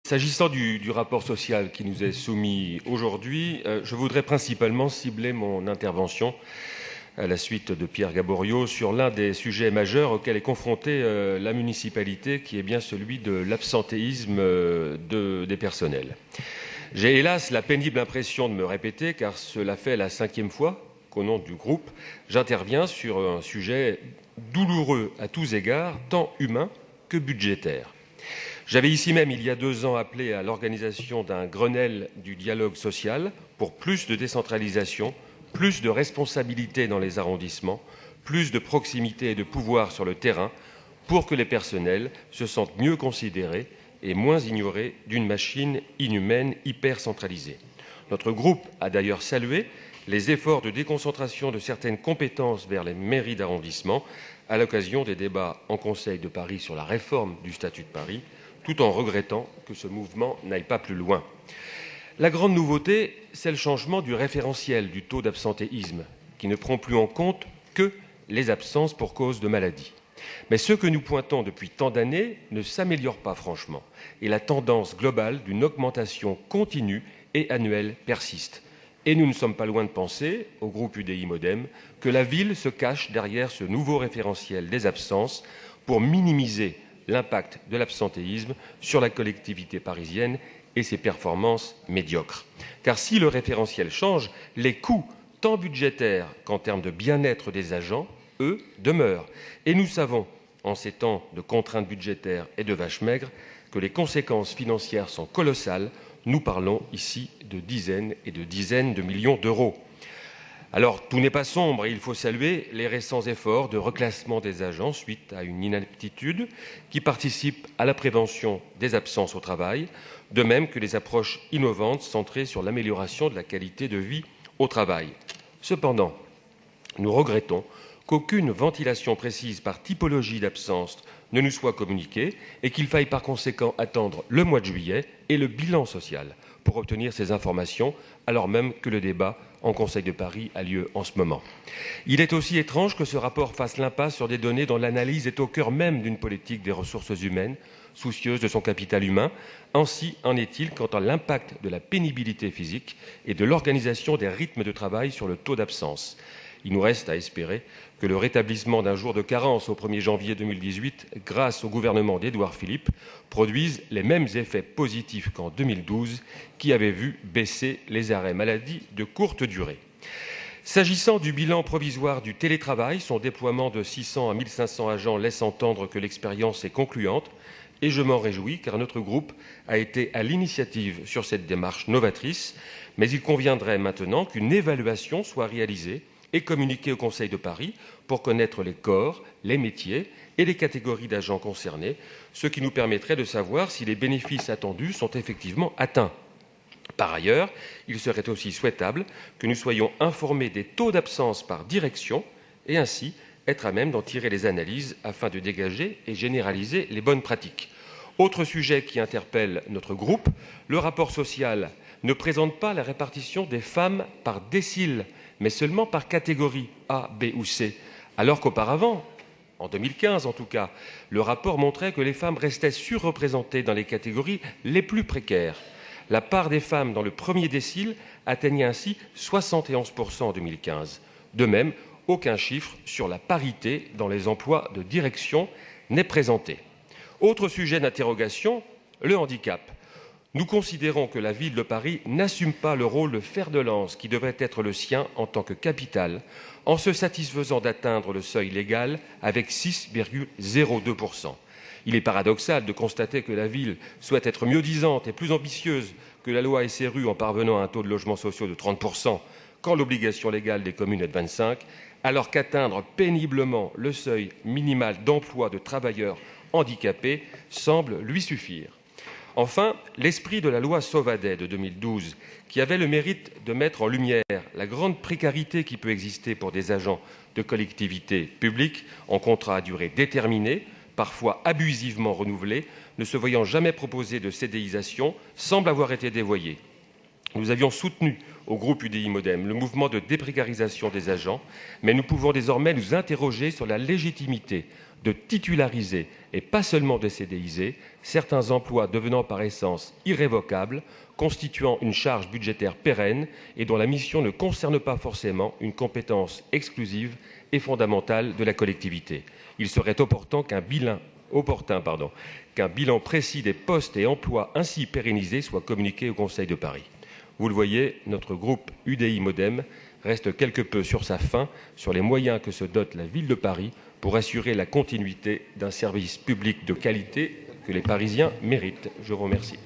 S'agissant du rapport social qui nous est soumis aujourd'hui, je voudrais principalement cibler mon intervention à la suite de Pierre Gaborio sur l'un des sujets majeurs auxquels est confrontée la municipalité, qui est bien celui de l'absentéisme des personnels. J'ai hélas la pénible impression de me répéter, car cela fait la 5e fois qu'au nom du groupe, j'interviens sur un sujet douloureux à tous égards, tant humain que budgétaire. J'avais ici même, il y a 2 ans, appelé à l'organisation d'un Grenelle du dialogue social pour plus de décentralisation, plus de responsabilité dans les arrondissements, plus de proximité et de pouvoir sur le terrain, pour que les personnels se sentent mieux considérés et moins ignorés d'une machine inhumaine hyper centralisée. Notre groupe a d'ailleurs salué les efforts de déconcentration de certaines compétences vers les mairies d'arrondissement à l'occasion des débats en Conseil de Paris sur la réforme du statut de Paris, tout en regrettant que ce mouvement n'aille pas plus loin. La grande nouveauté, c'est le changement du référentiel du taux d'absentéisme, qui ne prend plus en compte que les absences pour cause de maladie. Mais ce que nous pointons depuis tant d'années ne s'améliore pas franchement, et la tendance globale d'une augmentation continue et annuelle persiste. Et nous ne sommes pas loin de penser, au groupe UDI-MODEM, que la ville se cache derrière ce nouveau référentiel des absences pour minimiser l'impact de l'absentéisme sur la collectivité parisienne et ses performances médiocres. Car si le référentiel change, les coûts, tant budgétaires qu'en termes de bien-être des agents, eux, demeurent. Et nous savons, en ces temps de contraintes budgétaires et de vaches maigres, que les conséquences financières sont colossales. Nous parlons ici de dizaines et de dizaines de millions d'euros. Alors, tout n'est pas sombre et il faut saluer les récents efforts de reclassement des agents suite à une inaptitude qui participe à la prévention des absences au travail, de même que les approches innovantes centrées sur l'amélioration de la qualité de vie au travail. Cependant, nous regrettons qu'aucune ventilation précise par typologie d'absence ne nous soit communiquée et qu'il faille par conséquent attendre le mois de juillet et le bilan social pour obtenir ces informations, alors même que le débat en Conseil de Paris a lieu en ce moment. Il est aussi étrange que ce rapport fasse l'impasse sur des données dont l'analyse est au cœur même d'une politique des ressources humaines, soucieuse de son capital humain. Ainsi en est-il quant à l'impact de la pénibilité physique et de l'organisation des rythmes de travail sur le taux d'absence. Il nous reste à espérer que le rétablissement d'un jour de carence au 1er janvier 2018, grâce au gouvernement d'Édouard Philippe, produise les mêmes effets positifs qu'en 2012, qui avait vu baisser les arrêts maladie de courte durée. S'agissant du bilan provisoire du télétravail, son déploiement de 600 à 1500 agents laisse entendre que l'expérience est concluante, et je m'en réjouis car notre groupe a été à l'initiative sur cette démarche novatrice, mais il conviendrait maintenant qu'une évaluation soit réalisée et communiquée au Conseil de Paris pour connaître les corps, les métiers et les catégories d'agents concernés, ce qui nous permettrait de savoir si les bénéfices attendus sont effectivement atteints. Par ailleurs, il serait aussi souhaitable que nous soyons informés des taux d'absence par direction et ainsi être à même d'en tirer les analyses afin de dégager et généraliser les bonnes pratiques. Autre sujet qui interpelle notre groupe, le rapport social ne présente pas la répartition des femmes par décile, mais seulement par catégorie A, B ou C, alors qu'auparavant, en 2015 en tout cas, le rapport montrait que les femmes restaient surreprésentées dans les catégories les plus précaires. La part des femmes dans le premier décile atteignait ainsi 71% en 2015. De même, aucun chiffre sur la parité dans les emplois de direction n'est présenté. Autre sujet d'interrogation, le handicap. Nous considérons que la ville de Paris n'assume pas le rôle de fer de lance qui devrait être le sien en tant que capitale, en se satisfaisant d'atteindre le seuil légal avec 6,02%. Il est paradoxal de constater que la ville souhaite être mieux-disante et plus ambitieuse que la loi SRU en parvenant à un taux de logements sociaux de 30%, quand l'obligation légale des communes est de 25%, alors qu'atteindre péniblement le seuil minimal d'emploi de travailleurs handicapés semble lui suffire. Enfin, l'esprit de la loi Sauvadet de 2012, qui avait le mérite de mettre en lumière la grande précarité qui peut exister pour des agents de collectivités publiques en contrat à durée déterminée, parfois abusivement renouvelés, ne se voyant jamais proposer de CDIsation, semble avoir été dévoyé. Nous avions soutenu au groupe UDI Modem le mouvement de déprécarisation des agents, mais nous pouvons désormais nous interroger sur la légitimité de titulariser, et pas seulement de CDIser, certains emplois devenant par essence irrévocables, constituant une charge budgétaire pérenne et dont la mission ne concerne pas forcément une compétence exclusive et fondamentale de la collectivité. Il serait opportun qu'un bilan précis des postes et emplois ainsi pérennisés soit communiqué au Conseil de Paris. Vous le voyez, notre groupe UDI Modem reste quelque peu sur sa faim sur les moyens que se dote la ville de Paris pour assurer la continuité d'un service public de qualité que les Parisiens méritent. Je vous remercie.